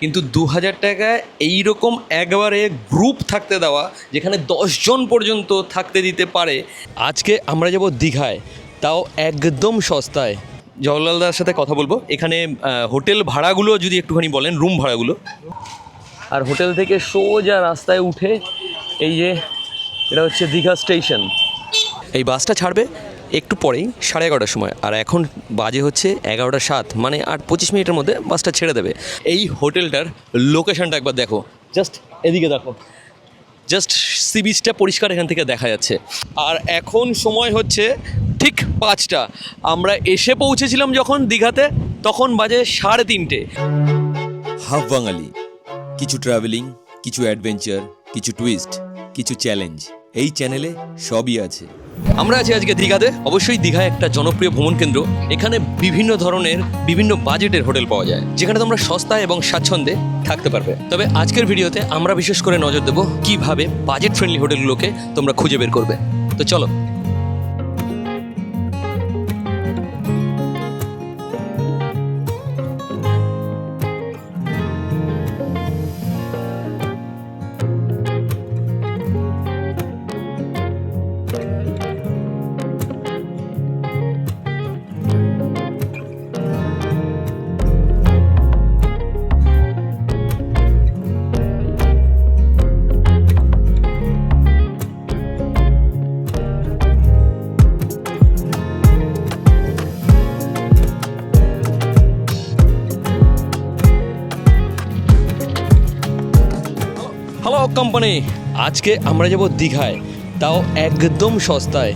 কিন্তু 2000 টাকায় এইরকম একবারে গ্রুপ থাকতে দেওয়া, যেখানে 10 জন পর্যন্ত থাকতে দিতে পারে। আজকে আমরা যাব দীঘায়, তাও একদম সস্তায়। জওহরলালদার সাথে কথা বলবো এখানে হোটেল ভাড়াগুলো যদি একটুখানি বলেন, রুম ভাড়াগুলো। আর হোটেল থেকে সোজা রাস্তায় উঠে এই যে এটা হচ্ছে দীঘা স্টেশন। এই বাসটা ছাড়বে একটু পরেই 11:30টার সময়, আর এখন বাজে হচ্ছে 11:07, মানে 25 মিনিটের মধ্যে বাসটা ছেড়ে দেবে। এই হোটেলটার লোকেশনটা একবার দেখো, জাস্ট এদিকে দেখো, জাস্ট সি বিচটা পরিষ্কার এখান থেকে দেখা যাচ্ছে। আর এখন সময় হচ্ছে ঠিক 5টা। আমরা এসে পৌঁছেছিলাম যখন দীঘাতে, তখন বাজে 3:30। হাফ বাঙালি, কিছু ট্রাভেলিং, কিছু অ্যাডভেঞ্চার, কিছু টুইস্ট, কিছু চ্যালেঞ্জ, এই চ্যানেলে সবই আছে। আমরা আছি আজকে দীঘাতে। অবশ্যই দীঘা একটা জনপ্রিয় ভ্রমণ কেন্দ্র। এখানে বিভিন্ন ধরনের বিভিন্ন বাজেটের হোটেল পাওয়া যায়, যেখানে তোমরা সস্তায় এবং স্বাচ্ছন্দ্যে থাকতে পারবে। তবে আজকের ভিডিওতে আমরা বিশেষ করে নজর দেবো কিভাবে বাজেট ফ্রেন্ডলি হোটেলগুলোকে তোমরা খুঁজে বের করবে। তো চলো। হ্যালো কোম্পানি, আজকে আমরা যাব দীঘায়, তাও একদম সস্তায়,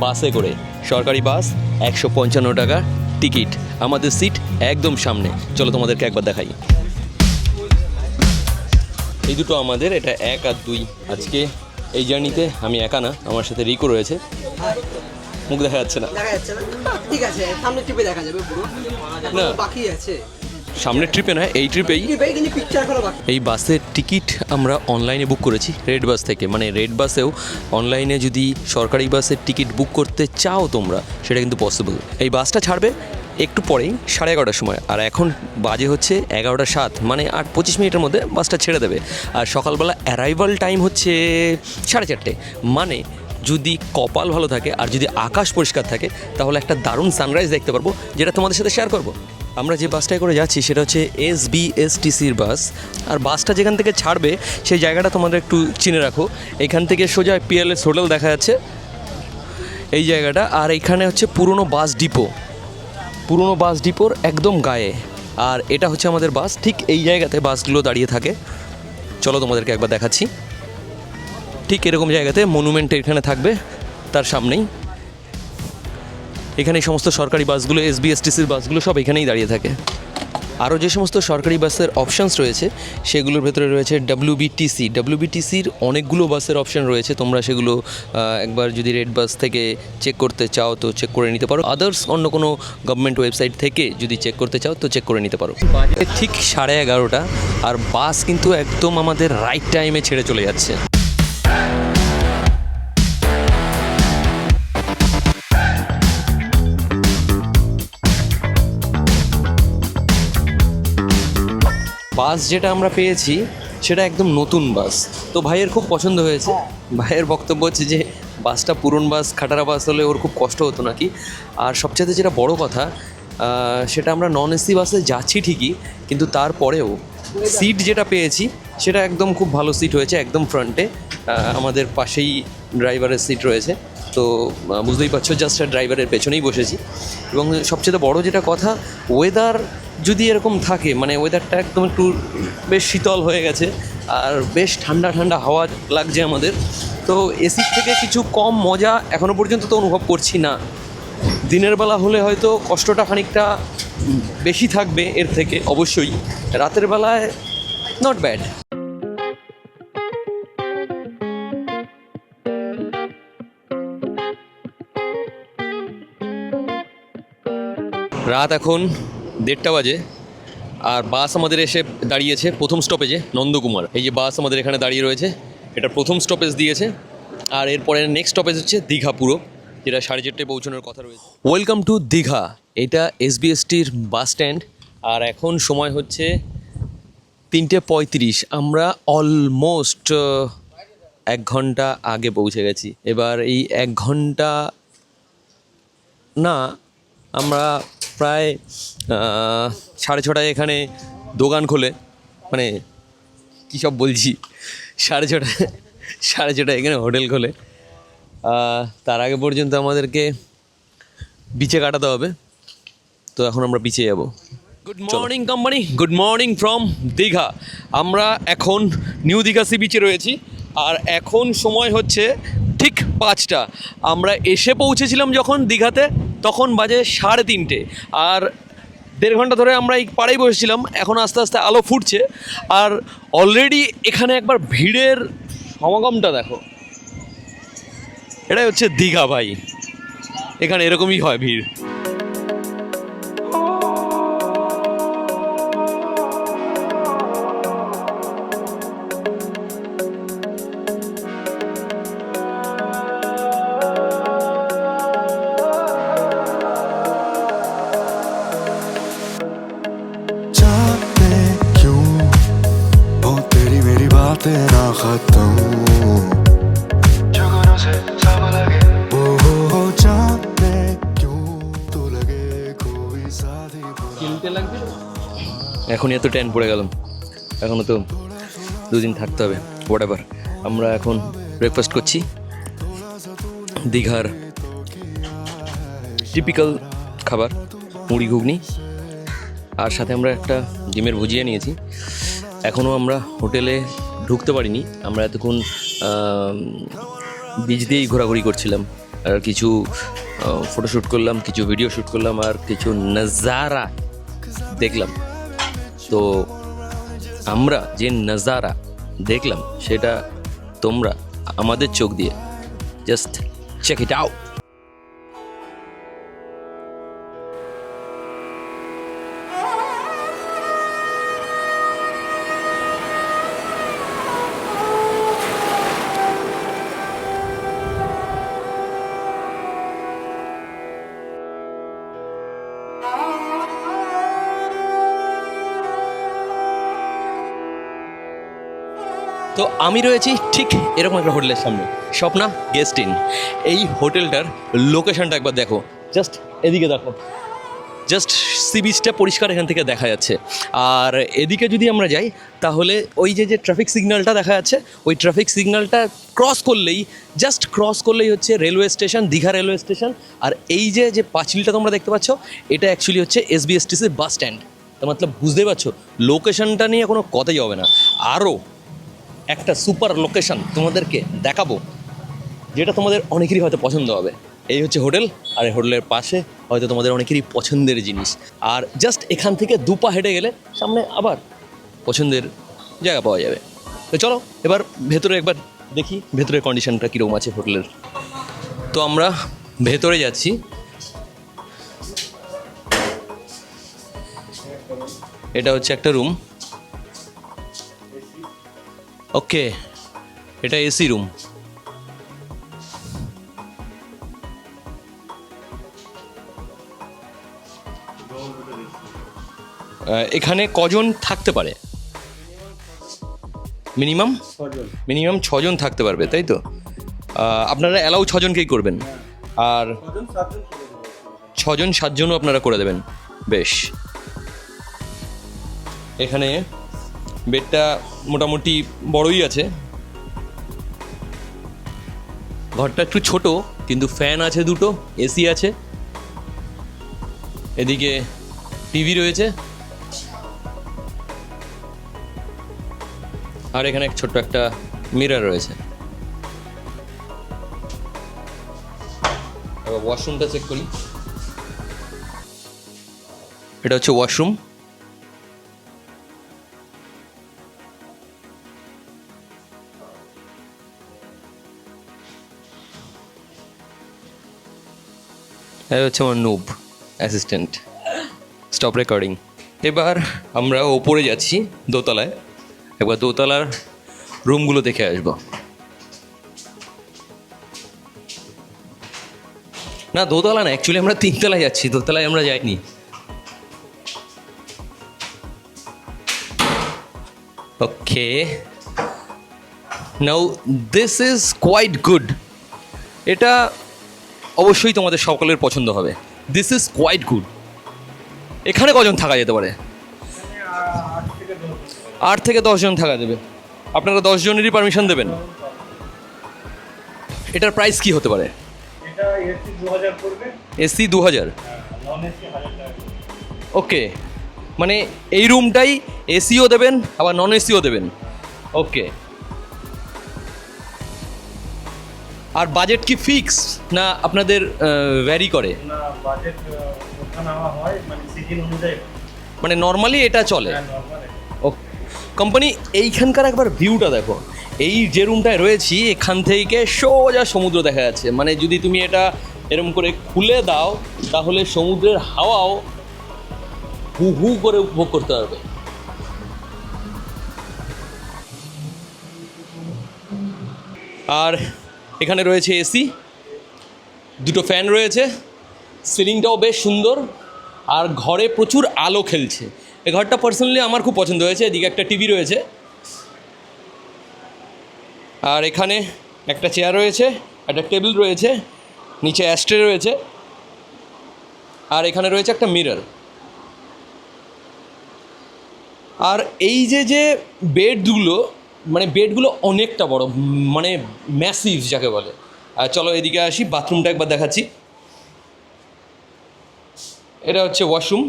বাসে করে। সরকারি বাস, 155 টাকা টিকিট, আমাদের সিট একদম সামনে। চলো তোমাদেরকে একবার দেখাই। এই দুটো আমাদের, এটা 1 আর 2। আজকে এই জার্নিতে আমি একা না, আমার সাথে রিকো রয়েছে। মুখ দেখা যাচ্ছে না, ঠিক আছে, সামনে ট্রিপে দেখা যাবে পুরো। না বাকি আছে, সামনের ট্রিপে না, এই ট্রিপেই। কিন্তু পিকচার করা বাকি। এই বাসের টিকিট আমরা অনলাইনে বুক করেছি রেড বাস থেকে। মানে রেড বাসেও অনলাইনে যদি সরকারি বাসের টিকিট বুক করতে চাও তোমরা, সেটা কিন্তু পসিবল। এই বাসটা ছাড়বে একটু পরেই 11:30টার সময়, আর এখন বাজে হচ্ছে 11:07, মানে 25 মিনিটের মধ্যে বাসটা ছেড়ে দেবে। আর সকালবেলা অ্যারাইভাল টাইম হচ্ছে 4:30। মানে যদি কপাল ভালো থাকে আর যদি আকাশ পরিষ্কার থাকে, তাহলে একটা দারুণ সানরাইজ দেখতে পারবো, যেটা তোমাদের সাথে শেয়ার করবো। আমরা যে বাসটায় করে যাচ্ছি সেটা হচ্ছে SBSTCর বাস। আর বাসটা যেখান থেকে ছাড়বে সেই জায়গাটা তোমাদের একটু চিনে রাখো। এখান থেকে সোজা PLS হোটেল দেখা যাচ্ছে, এই জায়গাটা। আর এখানে হচ্ছে পুরনো বাস ডিপোর একদম গায়ে। আর এটা হচ্ছে আমাদের বাস, ঠিক এই জায়গাতে বাসগুলো দাঁড়িয়ে থাকে। চলো তোমাদেরকে একবার দেখাচ্ছি। ঠিক এরকম জায়গাতে মনুমেন্ট এখানে থাকবে, তার সামনেই। এখানে সমস্ত সরকারি বাসগুলো, SBSTCর বাসগুলো সব এখানেই দাঁড়িয়ে থাকে। আরও যে সমস্ত সরকারি বাসের অপশানস রয়েছে সেগুলোর ভেতরে রয়েছে WBTCর অনেকগুলো বাসের অপশান রয়েছে। তোমরা সেগুলো একবার যদি রেড বাস থেকে চেক করতে চাও তো চেক করে নিতে পারো। আদার্স অন্য কোনো গভর্নমেন্ট ওয়েবসাইট থেকে যদি চেক করতে চাও তো চেক করে নিতে পারো। ঠিক 11:30, আর বাস কিন্তু একদম আমাদের রাইট টাইমে ছেড়ে চলে যাচ্ছে। বাস যেটা আমরা পেয়েছি সেটা একদম নতুন বাস, তো ভাইয়ের খুব পছন্দ হয়েছে। ভাইয়ের বক্তব্য হচ্ছে যে বাসটা পুরন বাস, খাটারা বাস হলে ওর খুব কষ্ট হতো নাকি। আর সবচেয়ে যেটা বড় কথা, সেটা আমরা নন AC বাসে যাচ্ছি ঠিকই, কিন্তু তারপরেও সিট যেটা পেয়েছি সেটা একদম খুব ভালো সিট হয়েছে, একদম ফ্রন্টে। আমাদের পাশেই ড্রাইভারের সিট রয়েছে, তো বুঝতেই পারছো, জাস্ট ড্রাইভারের পেছনেই বসেছি। এবং সবচেয়ে বড় যেটা কথা, ওয়েদার যদি এরকম থাকে, মানে ওয়েদারটা একদম একটু বেশ শীতল হয়ে গেছে, আর বেশ ঠান্ডা ঠান্ডা হাওয়া লাগছে আমাদের, তো এসির থেকে কিছু কম মজা এখনও পর্যন্ত তো অনুভব করছি না। দিনের বেলা হলে হয়তো কষ্টটা খানিকটা বেশি থাকবে এর থেকে, অবশ্যই। রাতের বেলায় নট ব্যাড। রাত এখন 1:30 বাজে, আর বাস আমাদের এসে দাঁড়িয়েছে প্রথম স্টপেজে, নন্দকুমার। এই যে বাস আমাদের এখানে দাঁড়িয়ে রয়েছে, এটা প্রথম স্টপেজ দিয়েছে। আর এরপরে নেক্সট স্টপেজ হচ্ছে দীঘা পুরো, যেটা 4:30টায় পৌঁছানোর কথা রয়েছে। ওয়েলকাম টু দীঘা, এটা SBSTর বাস স্ট্যান্ড। আর এখন সময় হচ্ছে 3:35, আমরা অলমোস্ট 1 ঘন্টা আগে পৌঁছে গেছি। এবার এই 1 ঘন্টা না, আমরা প্রায় 6:30 এখানে দোকান খোলে, মানে কী সব বলছি, 6:30 এখানে হোটেল খোলে। তার আগে পর্যন্ত আমাদেরকে বিচে কাটাতে হবে, তো এখন আমরা বিচে যাব। Good morning company, good morning from Digha. আমরা এখন নিউ দীঘা সি বিচে রয়েছি, আর এখন সময় হচ্ছে ঠিক 5টা। আমরা এসে পৌঁছেছিলাম যখন দীঘাতে, তখন বাজে 3:30, আর 1.5 ঘন্টা ধরে আমরা এই পাড়েই বসেছিলাম। এখন আস্তে আস্তে আলো ফুটছে, আর অলরেডি এখানে একবার ভিড়ের সমাগমটা দেখো। এটাই হচ্ছে দীঘা ভাই, এখানে এরকমই হয় ভিড়। जाने क्यों हो तेरी मेरी बातें ना खत्म जुगनों से सब लगे हो जाने क्यों तू लगे कोई साथी এখন এত ট্যান পড়ে গেলাম, এখনও তো 2 দিন থাকতে হবে। হোয়াটএভার, আমরা এখন ব্রেকফাস্ট করছি দীঘার টিপিক্যাল খাবার, মুড়ি ঘুগনি, আর সাথে আমরা একটা ডিমের ভুজিয়া নিয়েছি। এখনও আমরা হোটেলে ঢুকতে পারিনি, আমরা এতক্ষণ বিচ দিয়েই ঘোরাঘুরি করছিলাম, আর কিছু ফটোশ্যুট করলাম, কিছু ভিডিও শ্যুট করলাম, আর কিছু নজারা দেখলাম। তো আমরা যে নজারা দেখলাম সেটা তোমরা আমাদের চোখ দিয়ে জাস্ট চেক ইট আউট। তো আমি রয়েছি ঠিক এরকম একটা হোটেলের সামনে, স্বপ্না গেস্ট ইন। এই হোটেলটার লোকেশনটা একবার দেখো, জাস্ট এদিকে দেখো, জাস্ট সি বিচটা পরিষ্কার এখান থেকে দেখা যাচ্ছে। আর এদিকে যদি আমরা যাই তাহলে ওই যে ট্রাফিক সিগন্যালটা দেখা যাচ্ছে, ওই ট্রাফিক সিগন্যালটা ক্রস করলেই, জাস্ট ক্রস করলেই হচ্ছে railway station, Digha railway station. আর এই যে পাঁচিলটা তোমরা দেখতে পাচ্ছ, এটা অ্যাকচুয়ালি হচ্ছে এসবিএসটিসির বাস স্ট্যান্ড। তো মতলব বুঝতে পারছো, লোকেশনটা নিয়ে কোনো কথাই হবে না। আরও একটা সুপার লোকেশন তোমাদেরকে দেখাবো, যেটা তোমাদের অনেকেরই হয়তো পছন্দ হবে। এই হচ্ছে হোটেল, আর এই হোটেলের পাশে হয়তো তোমাদের অনেকেরই পছন্দের জিনিস। আর জাস্ট এখান থেকে 2 পা হেঁটে গেলে সামনে আবার পছন্দের জায়গা পাওয়া যাবে। তো চলো এবার ভেতরে একবার দেখি ভেতরের কন্ডিশনটা কীরকম আছে হোটেলের। তো আমরা ভেতরে যাচ্ছি। এটা হচ্ছে একটা রুম, ওকে, এটা এসি রুম। এখানে কজন থাকতে পারে? মিনিমাম 6জন থাকতে পারবে, তাই তো? আপনারা অ্যালাউ 6জনকেই করবেন, আর 6জন 7জনও আপনারা করে দেবেন। বেশ, এখানে বেডটা মোটামুটি বড়ই আছে, ঘরটা একটু ছোট, কিন্তু ফ্যান আছে 2টো, এসি আছে, এদিকে টিভি রয়েছে, আর এখানে ছোট্ট একটা মিরর রয়েছে। এবার ওয়াশরুমটা চেক করি। এটা হচ্ছে ওয়াশরুম। এই হচ্ছে আমার নুব অ্যাসিস্ট্যান্ট। Stop recording. এবার আমরা ওপরে যাচ্ছি দোতলায়, একবার দোতলার রুমগুলো দেখে আসবো। না, দোতলা না, অ্যাকচুয়ালি আমরা 3তলায় যাচ্ছি, দোতলায় আমরা যাইনি। Okay, now this is quite good. এটা অবশ্যই তোমাদের সকলের পছন্দ হবে। This is quite good. এখানে কজন থাকা যেতে পারে? 8 থেকে 10 জন থাকা যাবে। আপনারা 10 জনেরই পারমিশন দেবেন? এটার প্রাইস কি হতে পারে? এটা এসি 2000 পড়বে, এসি 2000। নন এসি 1000 টাকা। ওকে, মানে এই রুমটাই এসিও দেবেন আবার নন এসিও দেবেন। ওকে, আর বাজেট কি ফিক্স না আপনাদের ভ্যারি করে? না, বাজেট ওঠানামা হয়, মানে সিজন অনুযায়ী। মানে নর্মালি এটা চলে। হ্যাঁ, নরমাল। ও কোম্পানি, এইখানকার একবার ভিউটা দেখো। এই যে রুমটায় রয়েছি এখান থেকে সোজা সমুদ্র দেখা যাচ্ছে। মানে যদি তুমি এটা এরকম করে খুলে দাও তাহলে সমুদ্রের হাওয়াও হু হু করে উপভোগ করতে পারবে। আর এখানে রয়েছে এসি, 2টো ফ্যান রয়েছে, সিলিংটাও বেশ সুন্দর, আর ঘরে প্রচুর আলো খেলছে। এই ঘরটা পার্সোনালি আমার খুব পছন্দ হয়েছে। এদিকে একটা টিভি রয়েছে, আর এখানে একটা চেয়ার রয়েছে, একটা টেবিল রয়েছে, নিচে অ্যাস্ট্রে রয়েছে, আর এখানে রয়েছে একটা মিরর। আর এই যে বেডগুলো, মানে বেডগুলো অনেকটা বড়, মানে ম্যাসিভ যাকে বলে। আর চলো এদিকে আসি, বাথরুমটা একবার দেখাচ্ছি। এটা হচ্ছে ওয়াশরুম।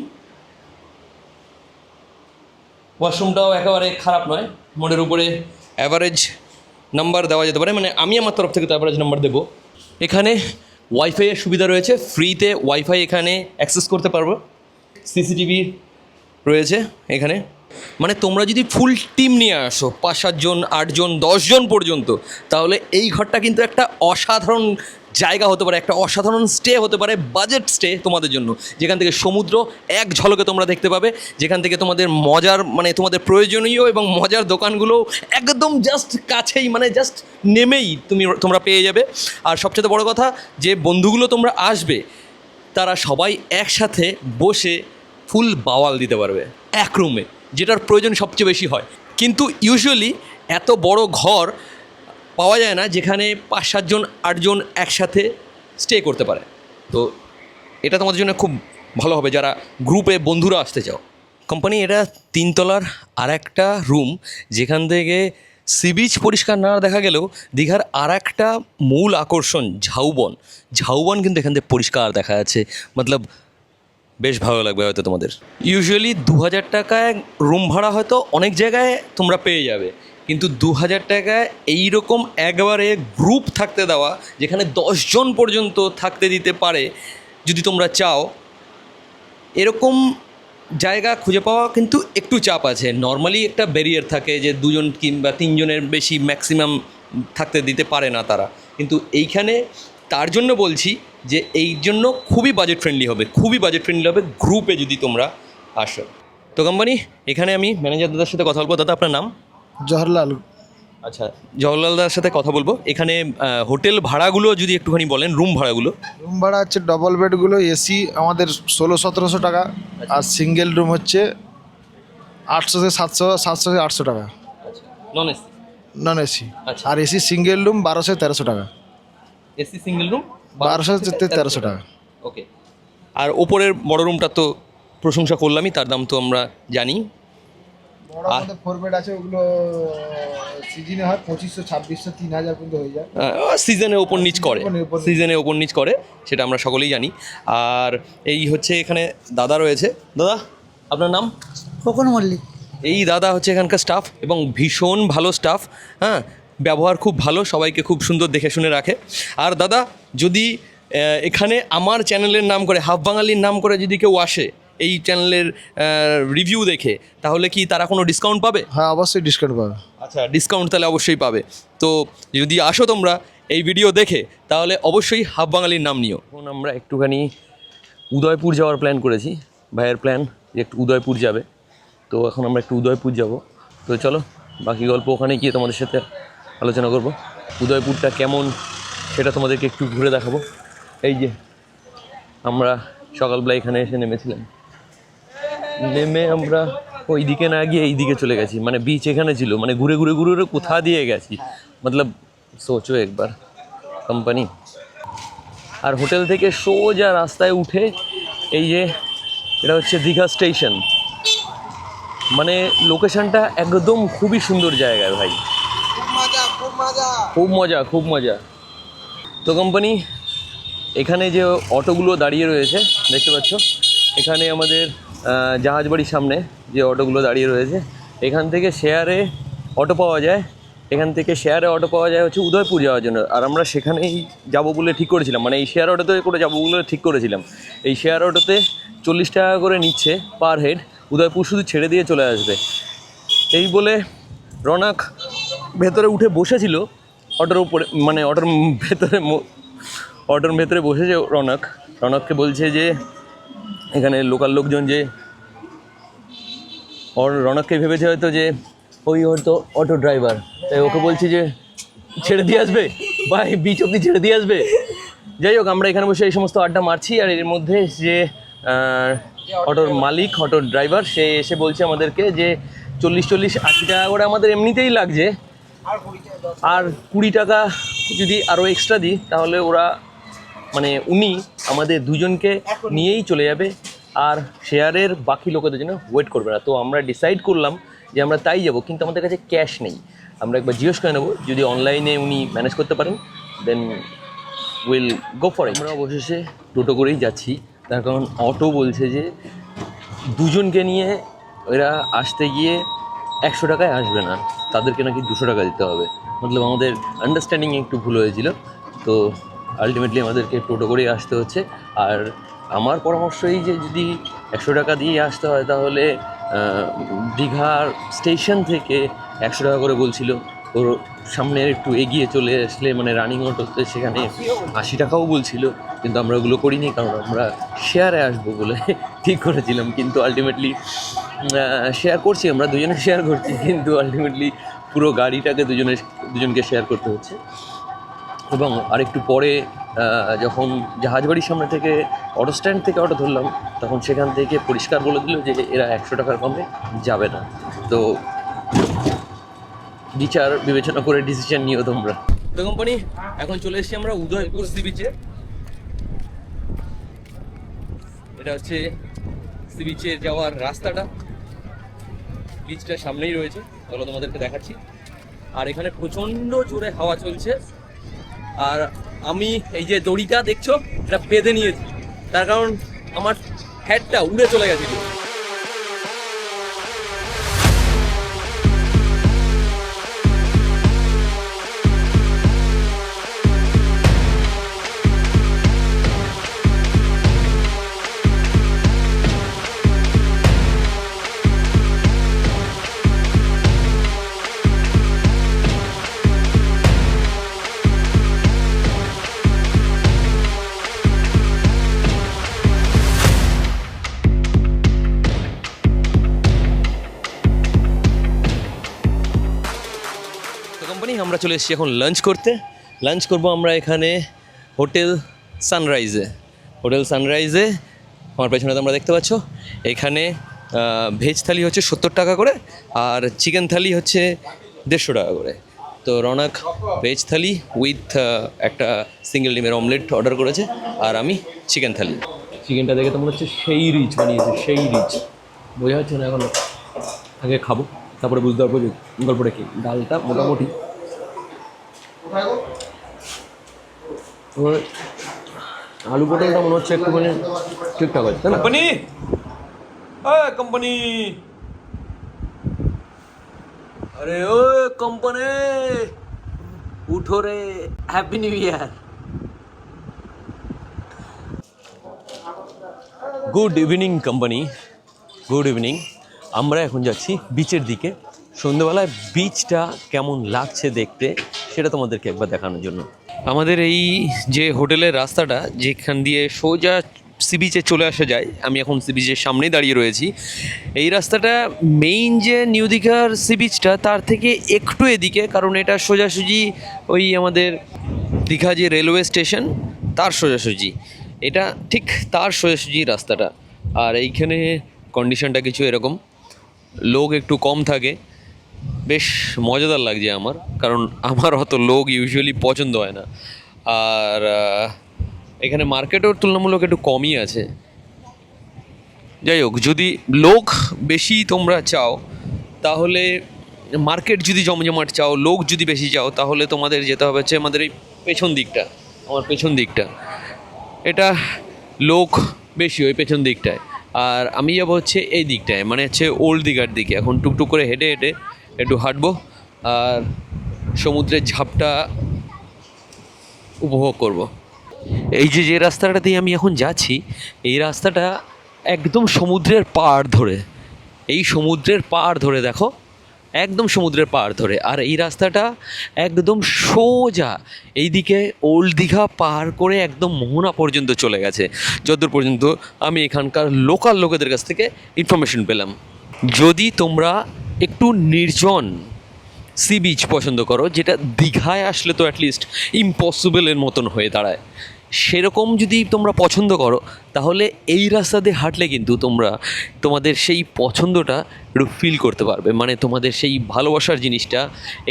ওয়াশরুমটাও একেবারে খারাপ নয়, মোটের উপরে অ্যাভারেজ নাম্বার দেওয়া যেতে পারে। মানে আমি আমার তরফ থেকে তো অ্যাভারেজ নাম্বার দেবো। এখানে ওয়াইফাইয়ের সুবিধা রয়েছে, ফ্রিতে ওয়াইফাই এখানে অ্যাক্সেস করতে পারবো। সিসিটিভি রয়েছে এখানে। মানে তোমরা যদি ফুল টিম নিয়ে আসো, 5-7 জন, 8 জন, 10 জন পর্যন্ত, তাহলে এই ঘরটা কিন্তু একটা অসাধারণ জায়গা হতে পারে, একটা অসাধারণ স্টে হতে পারে, বাজেট স্টে তোমাদের জন্য। যেখান থেকে সমুদ্র এক ঝলকে তোমরা দেখতে পাবে, যেখান থেকে তোমাদের মজার, মানে তোমাদের প্রয়োজনীয় এবং মজার দোকানগুলো একদম জাস্ট কাছেই, মানে জাস্ট নেমেই তোমরা পেয়ে যাবে। আর সবচেয়ে বড় কথা, যে বন্ধুগুলো তোমরা আসবে তারা সবাই একসাথে বসে ফুল বাওয়াল দিতে পারবে এক রুমে, যেটার প্রয়োজন সবচেয়ে বেশি হয়। কিন্তু ইউজুয়ালি এত বড় ঘর পাওয়া যায় না যেখানে 5-7 জন, 8 জন একসাথে স্টে করতে পারে। তো এটা তোমাদের জন্য খুব ভালো হবে যারা গ্রুপে বন্ধুরা আসতে চাও। কোম্পানি, এটা 3 তলার আর একটা রুম, যেখান থেকে সি বিচ পরিষ্কার না দেখা গেলেও দীঘার আর একটা মূল আকর্ষণ ঝাউবন কিন্তু এখান থেকে পরিষ্কার দেখা যাচ্ছে। মতলব বেশ ভালো লাগবে হয়তো তোমাদের। ইউজুয়ালি 2000 টাকায় রুম ভাড়া হয়তো অনেক জায়গায় তোমরা পেয়ে যাবে, কিন্তু 2000 টাকায় এইরকম একবারে গ্রুপ থাকতে দেওয়া, যেখানে 10 জন পর্যন্ত থাকতে দিতে পারে যদি তোমরা চাও, এরকম জায়গা খুঁজে পাওয়া কিন্তু একটু চাপ আছে। নর্মালি একটা ব্যারিয়ার থাকে যে 2 জন কিংবা 3 জনের বেশি ম্যাক্সিমাম থাকতে দিতে পারে না তারা। কিন্তু এইখানে তার জন্য বলছি যে এই জন্য খুবই বাজেট ফ্রেন্ডলি হবে, গ্রুপে যদি তোমরা আসো। তো কোম্পানি, এখানে আমি ম্যানেজার দাদার সাথে কথা বলবো। দাদা, আপনার নাম? জওহরলাল। আচ্ছা, জওহরলাল দাদার সাথে কথা বলবো। এখানে হোটেল ভাড়াগুলো যদি একটুখানি বলেন, রুম ভাড়াগুলো। রুম ভাড়া হচ্ছে ডবল বেডগুলো এসি আমাদের 1600-1700 টাকা, আর সিঙ্গেল রুম হচ্ছে 800 থেকে 700 থেকে 800 টাকা, আচ্ছা, নন এসি? Non AC. আচ্ছা। আর এসি সিঙ্গেল রুম 1200 থেকে 1300 টাকা। এসি সিঙ্গেল রুম 1200 থেকে 1300 টাকা। ওকে। আর ওপরের বড় রুমটা তো প্রশংসা করলামই, তার দাম তো আমরা জানি। বড় আমাদের 4 বেড আছে, ওগুলো সিজনে হয় 2500, 2600, 3000 পর্যন্ত হয়ে যায়। সিজনে ওপর নিচ করে, ওপর নিচ। সিজনে ওপর নিচ করে, সেটা আমরা সকলেই জানি। আর এই হচ্ছে এখানে দাদা রয়েছে। দাদা, আপনার নাম? খোকন মল্লিক। এই দাদা হচ্ছে এখানকার স্টাফ এবং ভীষণ ভালো স্টাফ। হ্যাঁ, ব্যবহার খুব ভালো, সবাইকে খুব সুন্দর দেখে শুনে রাখে। আর দাদা, যদি এখানে আমার চ্যানেলের নাম করে, হাফ বাঙালির নাম করে যদি কেউ আসে এই চ্যানেলের রিভিউ দেখে, তাহলে কি তারা কোনো ডিসকাউন্ট পাবে? হ্যাঁ, অবশ্যই ডিসকাউন্ট পাবে। আচ্ছা, ডিসকাউন্ট তাহলে অবশ্যই পাবে। তো যদি আসো তোমরা এই ভিডিও দেখে, তাহলে অবশ্যই হাফ বাঙালির নাম নিও। এখন আমরা একটুখানি উদয়পুর যাওয়ার প্ল্যান করেছি, ভাইয়ের প্ল্যান যে একটু উদয়পুর যাবে। তো এখন আমরা একটু উদয়পুর যাব। তো চলো, বাকি গল্প ওখানে গিয়ে তোমাদের সাথে আলোচনা করব। উদয়পুরটা কেমন সেটা তোমাদেরকে একটু ঘুরে দেখাবো। এই যে আমরা সকালবেলা এখানে এসে নেমেছিলাম, নেমে আমরা ওই দিকে না গিয়ে এই দিকে চলে গেছি, মানে বিচ এখানে ছিল, মানে ঘুরে ঘুরে ঘুরে ঘুরে কোথা দিয়ে গেছি, মতলব সোচো একবার কোম্পানি। আর হোটেল থেকে সোজা রাস্তায় উঠে এই যে এটা হচ্ছে দীঘা স্টেশন, মানে লোকেশনটা একদম খুবই সুন্দর জায়গায় ভাই, খুব মজা খুব মজা। তো কোম্পানি এখানে যে অটোগুলো দাঁড়িয়ে রয়েছে দেখতে পাচ্ছ, এখানে আমাদের জাহাজবাড়ির সামনে যে অটোগুলো দাঁড়িয়ে রয়েছে, এখান থেকে শেয়ারে অটো পাওয়া যায়, এখান থেকে শেয়ারে অটো পাওয়া যায় হচ্ছে উদয়পুর যাওয়ার জন্য। আর আমরা সেখানেই যাবো বলে ঠিক করেছিলাম, মানে এই শেয়ার অটোতে করে যাবো বলে ঠিক করেছিলাম। এই শেয়ার অটোতে 40 টাকা করে নিচ্ছে পার হেড, উদয়পুর শুধু ছেড়ে দিয়ে চলে আসবে। এই বলে রনাক ভেতরে উঠে বসেছিল অটোর উপরে, মানে অটোর ভেতরে বসেছে রনককে বলছে যে এখানে লোকাল লোকজন যে রনককে ভেবেছে হয়তো যে ওই হয়তো অটো ড্রাইভার, তাই ওকে বলছে যে ছেড়ে দিয়ে আসবে ভাই, বিচ অব্দি ছেড়ে দিয়ে আসবে। যাই হোক, আমরা এখানে বসে এই সমস্ত আড্ডা মারছি, আর এর মধ্যে যে অটোর মালিক, অটোর ড্রাইভার, সে এসে বলছে আমাদেরকে যে 40-80 টাকা করে আমাদের এমনিতেই লাগছে, আর 20 টাকা যদি আরও এক্সট্রা দিই তাহলে ওরা, মানে উনি আমাদের দুজনকে নিয়েই চলে যাবে, আর শেয়ারের বাকি লোকেদের জন্য ওয়েট করবে না। তো আমরা ডিসাইড করলাম যে আমরা তাই যাব, কিন্তু আমাদের কাছে ক্যাশ নেই। আমরা একবার জিজ্ঞেস করে নেবো, যদি অনলাইনে উনি ম্যানেজ করতে পারেন দেন উইল গো ফর ইট। আমরা অবশেষে টোটো করেই যাচ্ছি, তার কারণ অটো বলছে যে দুজনকে নিয়ে এরা আসতে গিয়ে 100 টাকায় আসবে না, তাদেরকে নাকি 200 টাকা দিতে হবে। মতলব আমাদের আন্ডারস্ট্যান্ডিং একটু ভুল হয়েছিল, তো আলটিমেটলি আমাদেরকে টোটো করেই আসতে হচ্ছে। আর আমার পরামর্শ এই যে যদি 100 টাকা দিয়ে আসতে হয় তাহলে দীঘার স্টেশন থেকে 100 টাকা করে বলছিল, ওর সামনে একটু এগিয়ে চলে আসলে মানে রানিং অটোতে সেখানে 80 টাকাও বলছিল, কিন্তু আমরা ওগুলো করিনি, কারণ আমরা শেয়ারে আসবো বলে ঠিক করেছিলাম। কিন্তু আলটিমেটলি শেয়ার করছি, আমরা দুজনে শেয়ার করছি, কিন্তু আলটিমেটলি পুরো গাড়িটাকে দুজনকে শেয়ার করতে হচ্ছে। এবং আরেকটু পরে যখন জাহাজবাড়ির সামনে থেকে অটো স্ট্যান্ড থেকে অটো ধরলাম, তখন সেখান থেকে পরিষ্কার বলে দিল যে এরা 100 টাকার কমে যাবে না। তো বিচার বিবেচনা করে ডিসিশন নিও তোমরা। তো কোম্পানি এখন চলে এসেছি আমরা উদয়পুর সি বিচে। এটা হচ্ছে সি বিচে যাওয়ার রাস্তাটা, বিচটা সামনেই রয়েছে, চলো তোমাদেরকে দেখাচ্ছি। আর এখানে প্রচণ্ড জোরে হাওয়া চলছে, আর আমি এই যে দড়িটা দেখছো এটা বেঁধে নিয়েছি, তার কারণ আমার হেডটা উড়ে চলে গেছিল। আমরা চলে এসেছি এখন লাঞ্চ করতে। লাঞ্চ করব আমরা এখানে হোটেল সানরাইজে। আমার পেছনে তোমরা দেখতে পাচ্ছ, এখানে ভেজ থালি হচ্ছে 70 টাকা করে, আর চিকেন থালি হচ্ছে 150 টাকা করে। তো রনক ভেজ থালি উইথ একটা সিঙ্গেল ডিমের অমলেট অর্ডার করেছে, আর আমি চিকেন থালি। চিকেনটা দেখে তো মনে হচ্ছে সেই রিচ বানিয়েছে, সেই রিচ, বোঝা যাচ্ছে না এখন, আগে খাবো তারপরে বুঝতে পারবো যে গল্পটা কি। ডালটা মোটামুটি আলু পটলটা মনে হচ্ছে একটুখানি ঠিকঠাক আছে, তাই না? কোম্পানি আরে ও কোম্পানি উঠো রে, happy new year. Good evening company, good evening. আমরা এখন যাচ্ছি বিচের দিকে। সন্ধ্যেবেলায় বিচটা কেমন লাগছে দেখতে সেটা তোমাদেরকে একবার দেখানোর জন্য। আমাদের এই যে হোটেলের রাস্তাটা যেখান দিয়ে সোজা সি বিচে চলে আসা যায়, আমি এখন সি বিচের সামনেই দাঁড়িয়ে রয়েছি। এই রাস্তাটা মেইন যে নিউ দীঘার সি বিচটা তার থেকে একটু এদিকে, কারণ এটা সোজাসুজি ওই আমাদের দীঘা যে রেলওয়ে স্টেশন তার সোজাসুজি, এটা ঠিক তার সোজাসুজি রাস্তাটা। আর এইখানে কন্ডিশনটা কিছু এরকম, লোক একটু কম থাকে, বেশ মজাদার লাগছে আমার, কারণ আমার অত লোক ইউজুয়ালি পছন্দ হয় না। আর এখানে মার্কেটের তুলনামূলক একটু কমই আছে। যাই হোক, যদি লোক বেশি তোমরা চাও তাহলে, মার্কেট যদি জমজমাট চাও, লোক যদি বেশি চাও, তাহলে তোমাদের যেতে হবে হচ্ছে আমাদের এই পেছন দিকটা, আমার পেছন দিকটা, এটা লোক বেশি ওই পেছন দিকটায়। আর আমি যাবো হচ্ছে এই দিকটায়, মানে হচ্ছে ওল্ড দীঘার দিকে। এখন টুকটুক করে হেঁটে হেঁটে একটু হাঁটবো আর সমুদ্রের ঝাপটা উপভোগ করব। এই যে রাস্তাটা দিয়ে আমি এখন যাচ্ছি, এই রাস্তাটা একদম সমুদ্রের পাড় ধরে, এই সমুদ্রের পাড় ধরে দেখো, একদম সমুদ্রের পাড় ধরে। আর এই রাস্তাটা একদম সোজা এইদিকে ওল্ড দীঘা পার করে একদম মোহনা পর্যন্ত চলে গেছে, যতদূর পর্যন্ত আমি এখানকার লোকাল লোকেদের কাছ থেকে ইনফরমেশন পেলাম। যদি তোমরা একটু নির্জন সি বিচ পছন্দ করো, যেটা দীঘায় আসলে তো অ্যাটলিস্ট ইম্পসিবলের মতন হয়ে দাঁড়ায়, সেরকম যদি তোমরা পছন্দ করো, তাহলে এই রাস্তা দিয়ে হাঁটলে কিন্তু তোমরা তোমাদের সেই পছন্দটা একটু ফিল করতে পারবে। মানে তোমাদের সেই ভালোবাসার জিনিসটা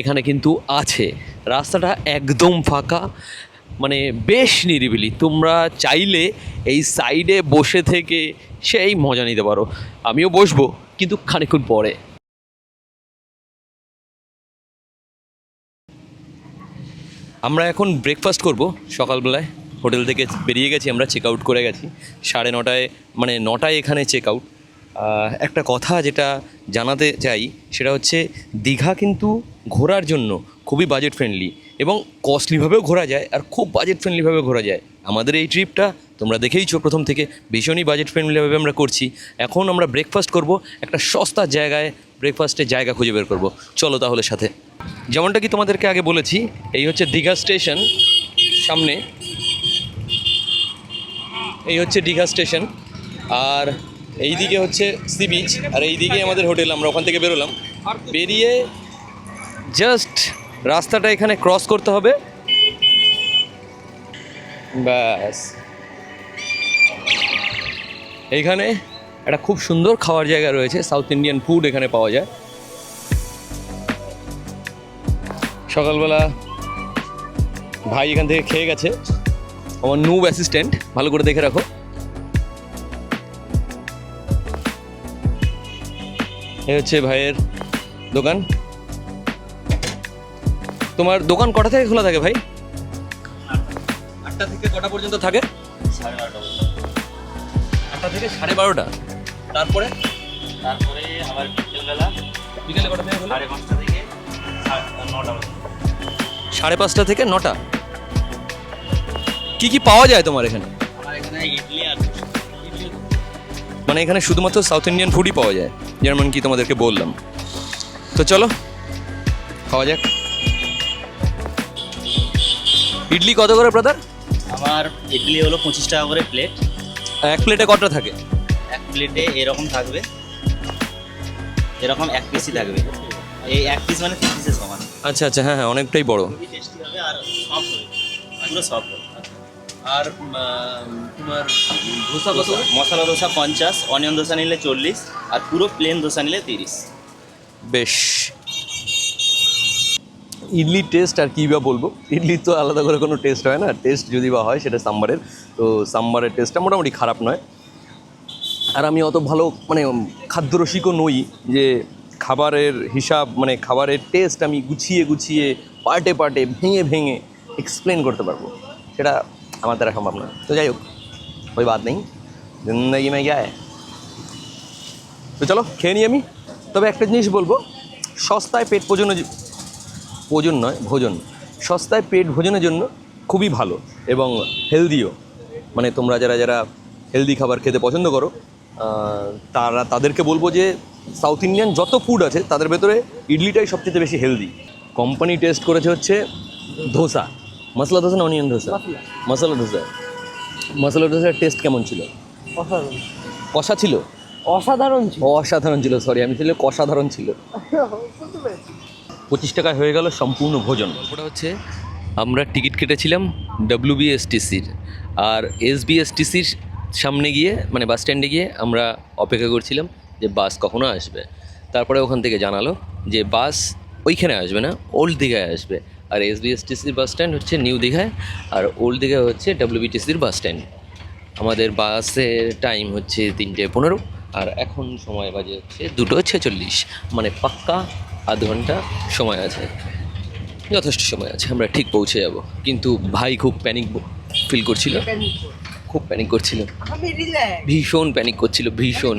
এখানে কিন্তু আছে। রাস্তাটা একদম ফাঁকা, মানে বেশ নিরিবিলি। তোমরা চাইলে এই সাইডে বসে থেকে সেই মজা নিতে পারো। আমিও বসবো, কিন্তু খানিকক্ষণ পরে। আমরা এখন ব্রেকফাস্ট করব সকালবেলায়। হোটেল থেকে বেরিয়ে গেছি, আমরা চেক আউট করে গেছি 9:30, মানে 9টায় এখানে চেক আউট। একটা কথা যেটা জানাতে চাই, সেটা হচ্ছে দীঘা কিন্তু ঘোরার জন্য খুবই বাজেট ফ্রেন্ডলি, এবং কস্টলিভাবেও ঘোরা যায় আর খুব বাজেট ফ্রেন্ডলিভাবে ঘোরা যায়। আমাদের এই ট্রিপটা তোমরা দেখেইছো প্রথম থেকে, ভীষণই বাজেট ফ্রেন্ডলিভাবে আমরা করছি। এখন আমরা ব্রেকফাস্ট করব, একটা সস্তা জায়গায় ব্রেকফাস্টের জায়গা খুঁজে বের করব। চলো তাহলে সাথে। যেমনটা কি তোমাদেরকে আগে বলেছি, এই হচ্ছে দীঘা স্টেশন সামনে, এই হচ্ছে দীঘা স্টেশন, আর এই দিকে হচ্ছে সি বিচ, আর এই দিকে আমাদের হোটেল। আমরা ওখান থেকে বেরোলাম, বেরিয়ে জাস্ট রাস্তাটা এখানে ক্রস করতে হবে, ব্যাস। এইখানে একটা খুব সুন্দর খাওয়ার জায়গা রয়েছে, সাউথ ইন্ডিয়ান ফুড এখানে পাওয়া যায়। সকালবেলা ভাই এখান থেকে খেয়ে গেছে, আমার নুব অ্যাসিস্ট্যান্ট, ভালো করে দেখে রাখো। এই হচ্ছে ভাইয়ের দোকান। তোমার দোকান কটা থেকে খোলা থাকে ভাই? 8টা থেকে কটা পর্যন্ত থাকে? 8টা থেকে 12:30। তারপরে আবার বিকেলবেলা বিকেলে কটা থেকে খোলা? 5:30 থেকে 9টা পর্যন্ত। 5:30 থেকে 9টা। কি কি পাওয়া যায় তোমার এখানে? আমার এখানে ইডলি আর মানে এখানে শুধুমাত্র সাউথ ইন্ডিয়ান ফুডই পাওয়া যায়, যেমন কি তোমাদেরকে বললাম। তো চলো খাওয়া যাক। ইডলি কত করে ব্রাদার? আমার ইডলি হলো 25 টাকা করে প্লেট। এক প্লেটে কটা থাকে? এক প্লেটে এরকম থাকবে, এরকম এক পিসই থাকবে। এই এক পিস মানে 3 পিসের সমান। আচ্ছা আচ্ছা, হ্যাঁ হ্যাঁ, অনেকটাই বড়। খুবই টেস্টি হবে আর সফট হবে, পুরো সফট হবে। আর তোমার ধোসা কত? মশলা দোসা 50, অনিয়ন দোসা নিলে 40, আর পুরো প্লেন দোসা নিলে 30। বেশ। ইডলির টেস্ট আর কী বা বলবো, ইডলির তো আলাদা করে কোনো টেস্ট হয় না। টেস্ট যদি বা হয় সেটা সাম্বারের, তো সাম্বারের টেস্টটা মোটামুটি খারাপ নয়। আর আমি অত ভালো মানে খাদ্যরসিকও নই যে খাবারের হিসাব, মানে খাবারের টেস্ট আমি গুছিয়ে গুছিয়ে পার্টে পার্টে ভেঙে ভেঙে এক্সপ্লেন করতে পারবো, সেটা আমার দ্বারা সম্ভব না। তো যাই হোক, ওই বাদ নেই, জিন্দগি মে গ্যায়। তো চলো খেয়ে নিই আমি। তবে একটা জিনিস বলবো, সস্তায় পেট ভোজন সস্তায় পেট ভোজনের জন্য খুবই ভালো এবং হেলদিও। মানে তোমরা যারা হেলদি খাবার খেতে পছন্দ করো, তাদেরকে বলবো যে সাউথ ইন্ডিয়ান যত ফুড আছে তাদের ভেতরে ইডলিটাই সবচেয়ে বেশি হেলদি। কোম্পানি টেস্ট করেছে হচ্ছে ধোসা, মশলা ধোসা না অনিয়ন ধোসা? মশলা ধোসা। মশলা ধোসার টেস্ট কেমন ছিল? অসাধারণ কষা ছিল? অসাধারণ ছিল। অসাধারণ ছিল, সরি, আমি ছিল অসাধারণ ছিল। 25 টাকায় হয়ে গেল সম্পূর্ণ ভোজন। ওটা হচ্ছে আমরা টিকিট কেটেছিলাম WBSTCর, আর SBSTCর সামনে গিয়ে, মানে বাস স্ট্যান্ডে গিয়ে আমরা অপেক্ষা করছিলাম যে বাস কখনো আসবে। তারপরে ওখান থেকে জানালো যে বাস ওইখানে আসবে না, ওল্ড দীঘায় আসবে। আর এসবিএসটিসির বাস স্ট্যান্ড হচ্ছে নিউ দীঘায়, আর ওল্ড দীঘা হচ্ছে ডব্লিউবিটিসির বাস স্ট্যান্ড। আমাদের বাসের টাইম হচ্ছে 3:15, আর এখন সময় বাজে হচ্ছে 2:46, মানে পাক্কা আধ ঘন্টা সময় আছে, যথেষ্ট সময় আছে, আমরা ঠিক পৌঁছে যাব। কিন্তু ভাই খুব প্যানিক ফিল করছিল, খুব প্যানিক করছিল, ভীষণ প্যানিক করছিল, ভীষণ।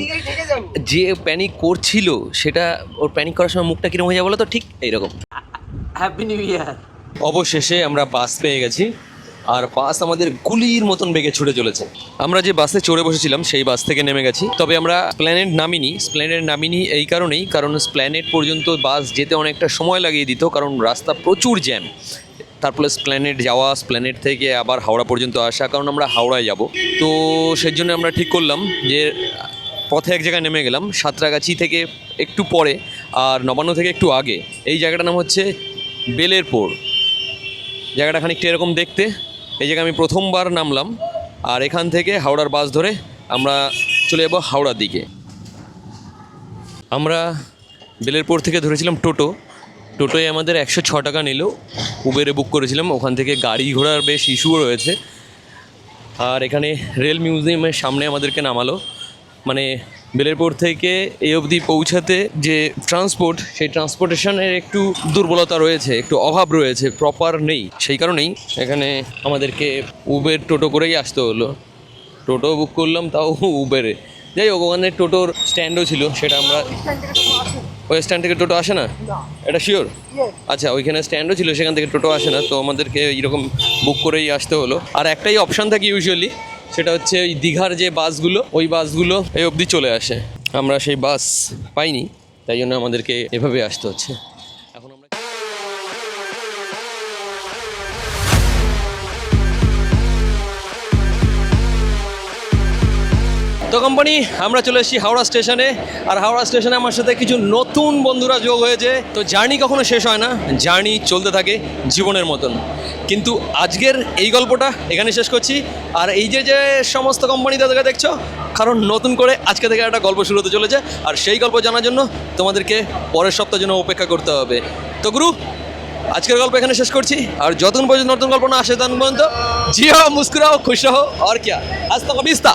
যে প্যানিক করছিল সেটা, ওর প্যানিক করার সময় মুখটা কিরকম হয়ে যাবে বলো তো, ঠিক এইরকম। Happy new year. অবশেষে আমরা বাস পেয়ে গেছি, আর বাস আমাদের গুলির মতন বেগে ছুটে চলেছে। আমরা যে বাসে চড়ে বসেছিলাম সেই বাস থেকে নেমে গেছি, তবে আমরা স্প্ল্যানেড নামিনি এই কারণেই, কারণ স্প্ল্যানেড পর্যন্ত বাস যেতে অনেকটা সময় লাগিয়ে দিত, কারণ রাস্তা প্রচুর জ্যাম। তারপরে স্প্ল্যানেড যাওয়া, স্প্ল্যানেড থেকে আবার হাওড়া পর্যন্ত আসা, কারণ আমরা হাওড়ায় যাব। তো সেই জন্য আমরা ঠিক করলাম যে পথে এক জায়গায় নেমে গেলাম, সাঁতরাগাছি থেকে একটু পরে আর নবান্ন থেকে একটু আগে। এই জায়গাটার নাম হচ্ছে বেলেরপুর। জায়গাটা খানিকটা এরকম দেখতে। এই জায়গায় আমি প্রথমবার নামলাম, আর এখান থেকে হাওড়ার বাস ধরে আমরা চলে যাব হাওড়ার দিকে। আমরা বেলেরপুর থেকে ধরেছিলাম টোটোয় আমাদের 106 টাকা নিল। উবেরে বুক করেছিলাম, ওখান থেকে গাড়ি ঘোড়ার বেশ ইস্যুও রয়েছে। আর এখানে রেল মিউজিয়ামের সামনে আমাদেরকে নামালো, মানে বেলেরপুর থেকে এই অবধি পৌঁছাতে যে ট্রান্সপোর্ট, সেই ট্রান্সপোর্টেশনের একটু দুর্বলতা রয়েছে, একটু অভাব রয়েছে, প্রপার নেই। সেই কারণেই এখানে আমাদেরকে উবের টোটো করেই আসতে হলো। টোটো বুক করলাম, তাও উবেরে। যাই হোক, ওখানে টোটোর স্ট্যান্ডও ছিল, সেটা আমরা, ওই স্ট্যান্ড থেকে টোটো আসে না, এটা শিওর? আচ্ছা, ওইখানে স্ট্যান্ডও ছিল, সেখান থেকে টোটো আসে না, তো আমাদেরকে এইরকম বুক করেই আসতে হলো। আর একটাই অপশান থাকে ইউজুয়ালি, সেটা হচ্ছে ওই দীঘার যে বাসগুলো, ওই বাসগুলো এই অবধি চলে আসে। আমরা সেই বাস পাইনি, তাই জন্য আমাদেরকে এভাবে আসতে হচ্ছে। এখন আমরা তো কোম্পানি, আমরা চলে এসেছি হাওড়া স্টেশনে। আর হাওড়া স্টেশনে আমার সাথে কিছু নতুন বন্ধুরা যোগ হয়েছে। তো জার্নি কখনো শেষ হয় না, জার্নি চলতে থাকে জীবনের মতন। কিন্তু আজকের এই গল্পটা এখানে শেষ করছি। আর এই যে যে সমস্ত কোম্পানি তাদেরকে দেখছো, কারণ নতুন করে আজকে থেকে একটা গল্প শুরু হতে চলেছে, আর সেই গল্প জানার জন্য তোমাদেরকে পরের সপ্তাহের জন্য অপেক্ষা করতে হবে। তো গুরু, আজকের গল্প এখানে শেষ করছি। আর যতক্ষণ পর্যন্ত নতুন গল্প না আসে ততক্ষণ পর্যন্ত জিও, মুস্কুরাও, খুশ রহো, আর কিয়া, আজ তক বিস্তা।